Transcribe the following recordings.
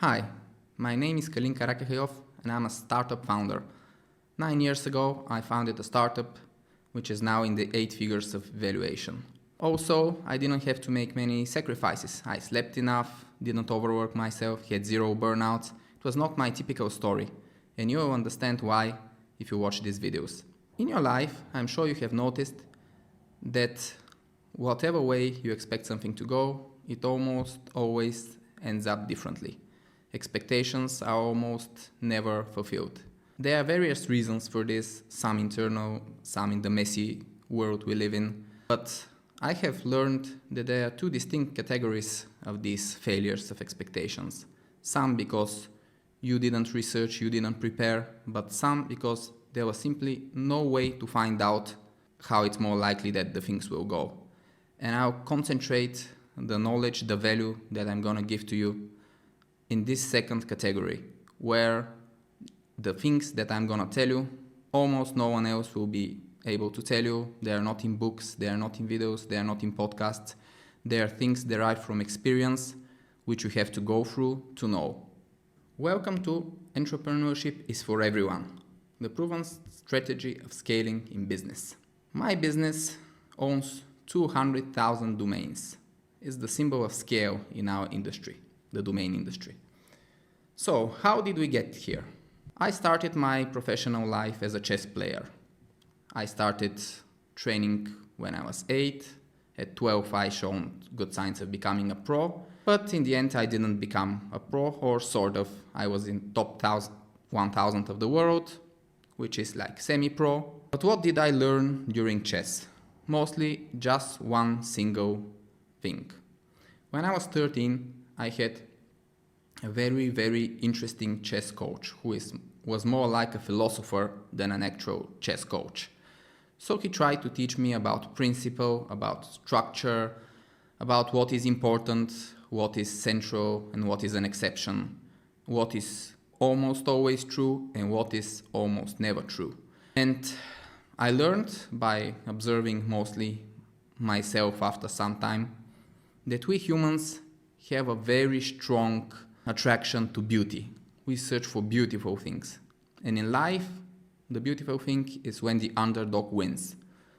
Hi, my name is Kalin Karakahayov and I'm a startup founder. 9 years ago, I founded a startup which is now in the 8 figures of valuation. Also, I didn't have to make many sacrifices. I slept enough, didn't overwork myself, had zero burnouts. It was not my typical story, and you'll understand why if you watch these videos. In your life, I'm sure you have noticed that whatever way you expect something to go, it almost always ends up differently. Expectations are almost never fulfilled. There are various reasons for this, some internal, some in the messy world we live in. But I have learned that there are two distinct categories of these failures of expectations. Some because you didn't research, you didn't prepare, but some because there was simply no way to find out how it's more likely that the things will go. And I'll concentrate the knowledge, the value that I'm gonna give to you in this second category, where the things that I'm gonna tell you, almost no one else will be able to tell you. They are not in books, they are not in videos, they are not in podcasts. They are things derived from experience, which you have to go through to know. Welcome to Entrepreneurship is for Everyone, the proven strategy of scaling in business. My business owns 200,000 domains. It's the symbol of scale in our industry, the domain industry. So, how did we get here? I started my professional life as a chess player. I started training when I was 8. At 12, I showed good signs of becoming a pro. But in the end, I didn't become a pro, or sort of. I was in top 1,000 of the world, which is like semi-pro. But what did I learn during chess? Mostly just one single thing. When I was 13, I had a very, very interesting chess coach who was more like a philosopher than an actual chess coach. So he tried to teach me about principle, about structure, about what is important, what is central and what is an exception, what is almost always true and what is almost never true. And I learned by observing mostly myself after some time that we humans have a very strong attraction to beauty. We search for beautiful things. And in life, the beautiful thing is when the underdog wins.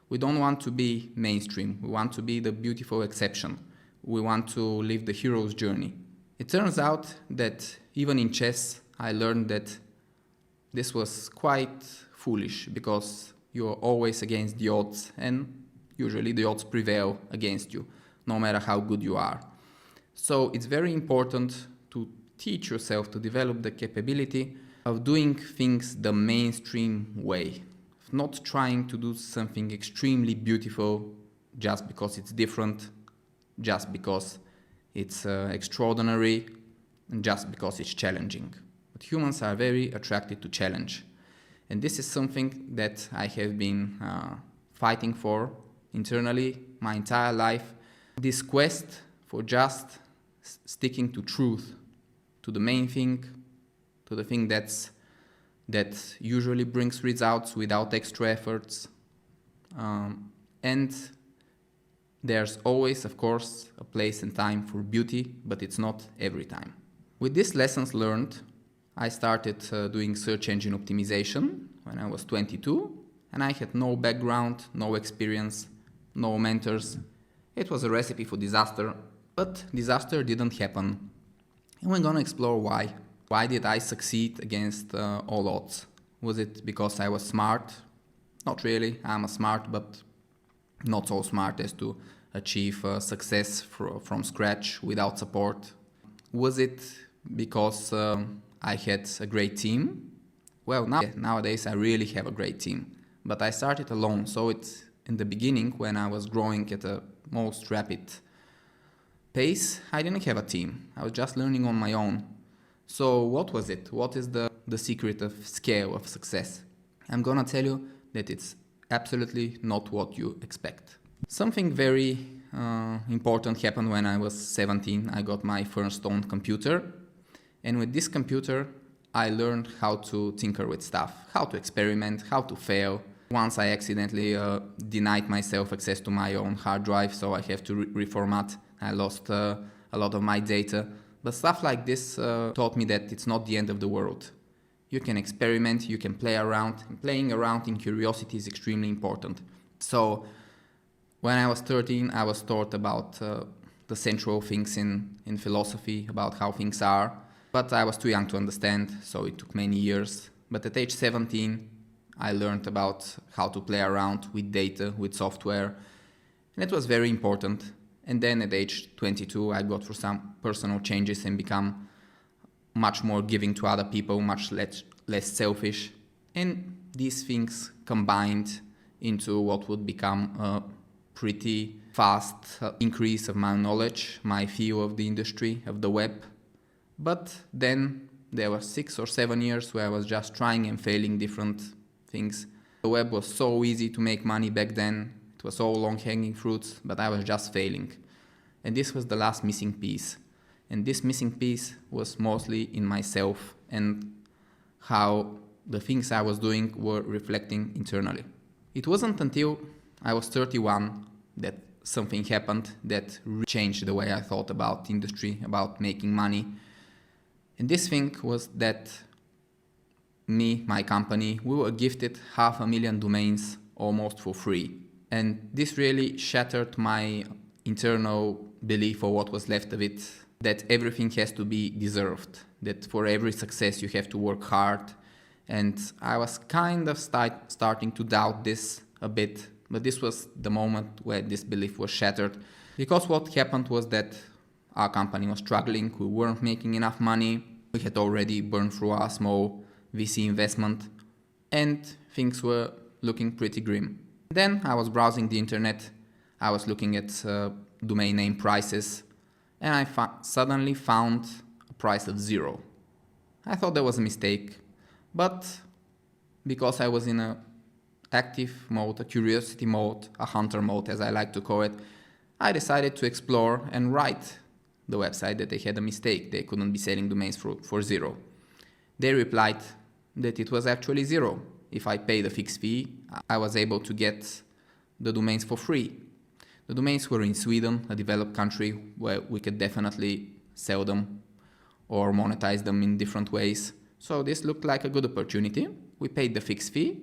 We don't want to be mainstream. We want to be the beautiful exception. We want to live the hero's journey. It turns out that even in chess, I learned that this was quite foolish because you're always against the odds and usually the odds prevail against you, no matter how good you are. So it's very important to teach yourself to develop the capability of doing things the mainstream way, not trying to do something extremely beautiful just because it's different, just because it's extraordinary, and just because it's challenging. But humans are very attracted to challenge. And this is something that I have been fighting for internally my entire life. This quest for just sticking to truth, to the main thing, to the thing that usually brings results without extra efforts. And there's always, of course, a place and time for beauty, but it's not every time. With these lessons learned, I started doing search engine optimization when I was 22, and I had no background, no experience, no mentors. It was a recipe for disaster, but disaster didn't happen. And we're gonna explore why. Why did I succeed against all odds? Was it because I was smart? Not really. I'm a smart, but not so smart as to achieve success from scratch without support. Was it because I had a great team? Well, nowadays I really have a great team, but I started alone. So it's in the beginning when I was growing at a most rapid pace, I didn't have a team. I was just learning on my own. So what was it? What is the secret of scale of success? I'm gonna tell you that it's absolutely not what you expect. Something very important happened when I was 17. I got my first own computer. And with this computer, I learned how to tinker with stuff, how to experiment, how to fail. Once I accidentally denied myself access to my own hard drive, so I have to reformat. I lost a lot of my data. But stuff like this taught me that it's not the end of the world. You can experiment, you can play around, and playing around in curiosity is extremely important. So when I was 13, I was taught about the central things in philosophy, about how things are. But I was too young to understand, so it took many years. But at age 17, I learned about how to play around with data, with software, and it was very important. And then at age 22, I got through some personal changes and become much more giving to other people, much less selfish. And these things combined into what would become a pretty fast increase of my knowledge, my view of the industry, of the web. But then there were 6 or 7 years where I was just trying and failing different things. The web was so easy to make money back then. It was all long-hanging fruits, but I was just failing. And this was the last missing piece. And this missing piece was mostly in myself and how the things I was doing were reflecting internally. It wasn't until I was 31 that something happened that changed the way I thought about industry, about making money. And this thing was that my company, we were gifted 500,000 domains almost for free. And this really shattered my internal belief, or what was left of it, that everything has to be deserved, that for every success you have to work hard. And I was kind of starting to doubt this a bit, but this was the moment where this belief was shattered. Because what happened was that our company was struggling, we weren't making enough money, we had already burned through our small VC investment, and things were looking pretty grim. Then I was browsing the internet, I was looking at domain name prices, and I suddenly found a price of 0. I thought there was a mistake, but because I was in an active mode, a curiosity mode, a hunter mode as I like to call it, I decided to explore and write the website that they had a mistake. They couldn't be selling domains for 0. They replied that it was actually 0. If I paid a fixed fee, I was able to get the domains for free. The domains were in Sweden, a developed country where we could definitely sell them or monetize them in different ways. So this looked like a good opportunity. We paid the fixed fee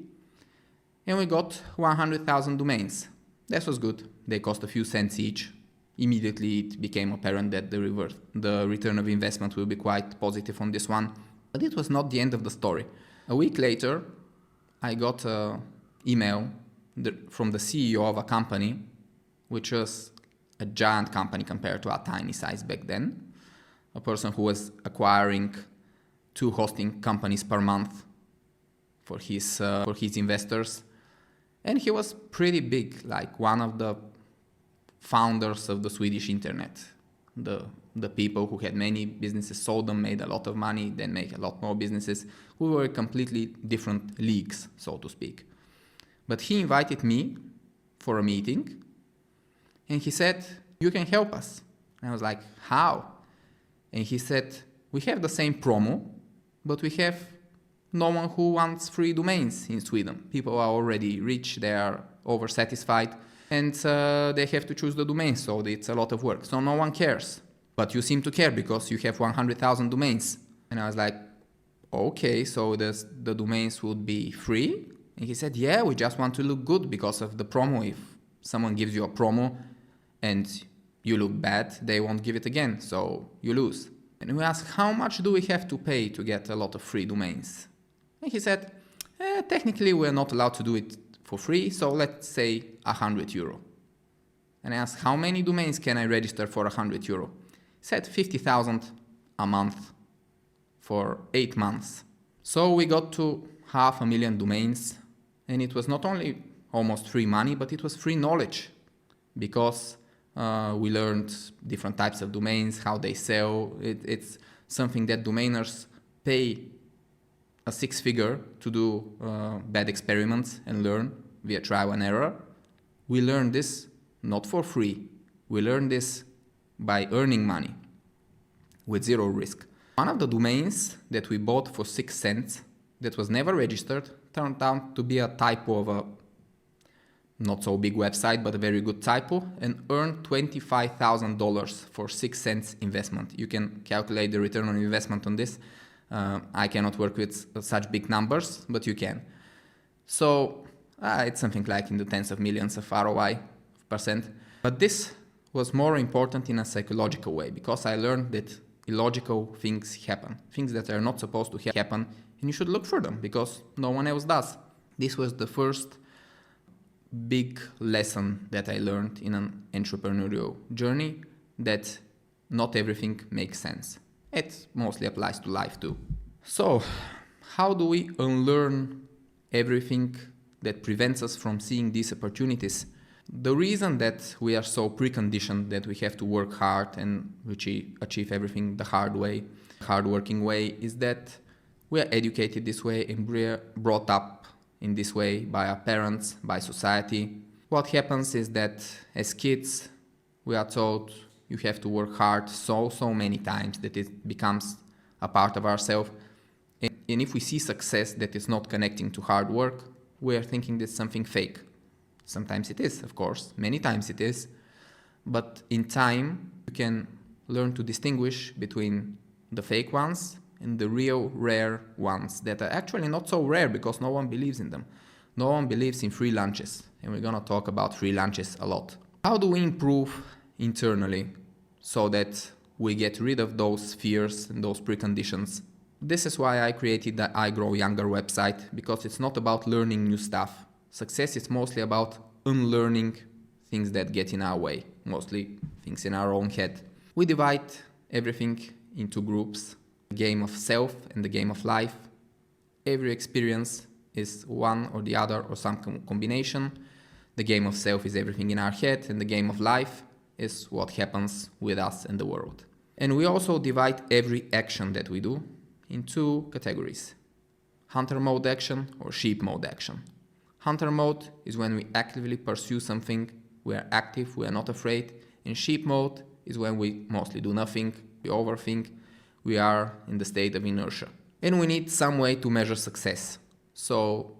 and we got 100,000 domains. That was good. They cost a few cents each. Immediately it became apparent that the return of investment will be quite positive on this one. But it was not the end of the story. A week later, I got an email from the CEO of a company, which was a giant company compared to our tiny size back then. A person who was acquiring 2 hosting companies per month for his investors. And he was pretty big, like one of the founders of the Swedish internet. The people who had many businesses, sold them, made a lot of money, then make a lot more businesses. We were completely different leagues, so to speak. But he invited me for a meeting and he said, "You can help us." And I was like, "How?" And he said, "We have the same promo, but we have no one who wants free domains in Sweden. People are already rich, they are oversatisfied, and they have to choose the domain, so it's a lot of work. So no one cares. But you seem to care because you have 100,000 domains." And I was like, "Okay, so the domains would be free?" And he said, "Yeah, we just want to look good because of the promo. If someone gives you a promo and you look bad, they won't give it again, so you lose." And we asked, "How much do we have to pay to get a lot of free domains?" And he said, "Technically we're not allowed to do it for free, so let's say €100. And I asked, "How many domains can I register for €100? He said 50,000 a month for 8 months. So we got to 500,000 domains, and it was not only almost free money, but it was free knowledge, because we learned different types of domains, how they sell. It's something that domainers pay a 6-figure to do bad experiments and learn via trial and error. We learned this not for free. We learned this by earning money with 0 risk. One of the domains that we bought for 6 cents that was never registered turned out to be a typo of a not so big website, but a very good typo, and earned $25,000 for 6 cents investment. You can calculate the return on investment on this. I cannot work with such big numbers, but you can. So it's something like in the tens of millions of ROI percent. But this was more important in a psychological way, because I learned that illogical things happen, things that are not supposed to happen, and you should look for them because no one else does. This was the first big lesson that I learned in an entrepreneurial journey, that not everything makes sense. It mostly applies to life too. So, how do we unlearn everything that prevents us from seeing these opportunities? The reason that we are so preconditioned that we have to work hard and achieve everything the hard-working way, is that we are educated this way and we're brought up in this way by our parents, by society. What happens is that as kids, we are told you have to work hard so many times that it becomes a part of ourselves. And if we see success that is not connecting to hard work, we are thinking that's something fake. Sometimes it is, of course, many times it is. But in time, you can learn to distinguish between the fake ones and the real rare ones that are actually not so rare because no one believes in them. No one believes in free lunches, and we're gonna talk about free lunches a lot. How do we improve internally so that we get rid of those fears and those preconditions? This is why I created the I Grow Younger website, because it's not about learning new stuff. Success is mostly about unlearning things that get in our way, mostly things in our own head. We divide everything into groups. The game of self and the game of life. Every experience is one or the other or some combination. The game of self is everything in our head, and the game of life is what happens with us and the world. And we also divide every action that we do in two categories: hunter mode action or sheep mode action. Hunter mode is when we actively pursue something, we are active, we are not afraid. And sheep mode is when we mostly do nothing, we overthink, we are in the state of inertia. And we need some way to measure success. So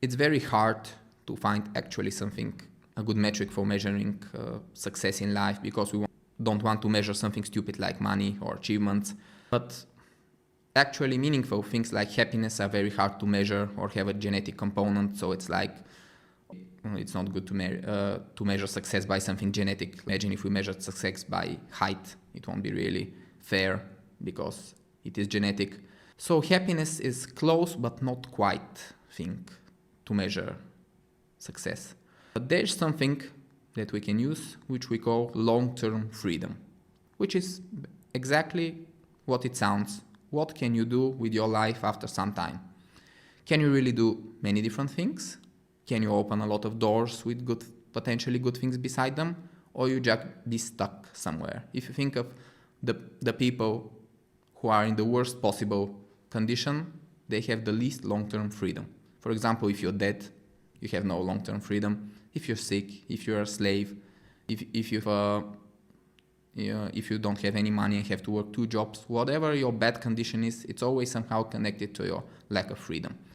it's very hard to find actually a good metric for measuring success in life, because we don't want to measure something stupid like money or achievements. But actually meaningful things like happiness are very hard to measure or have a genetic component. So it's like, it's not good to measure success by something genetic. Imagine if we measured success by height, it won't be really fair because it is genetic. So happiness is close but not quite thing to measure success. But there's something that we can use which we call long-term freedom, which is exactly what it sounds. What can you do with your life after some time? Can you really do many different things? Can you open a lot of doors with potentially good things beside them? Or you just be stuck somewhere? If you think of the people who are in the worst possible condition, they have the least long-term freedom. For example, if you're dead, you have no long-term freedom. If you're sick, if you're a slave, if you don't have any money and have to work 2 jobs, whatever your bad condition is, it's always somehow connected to your lack of freedom.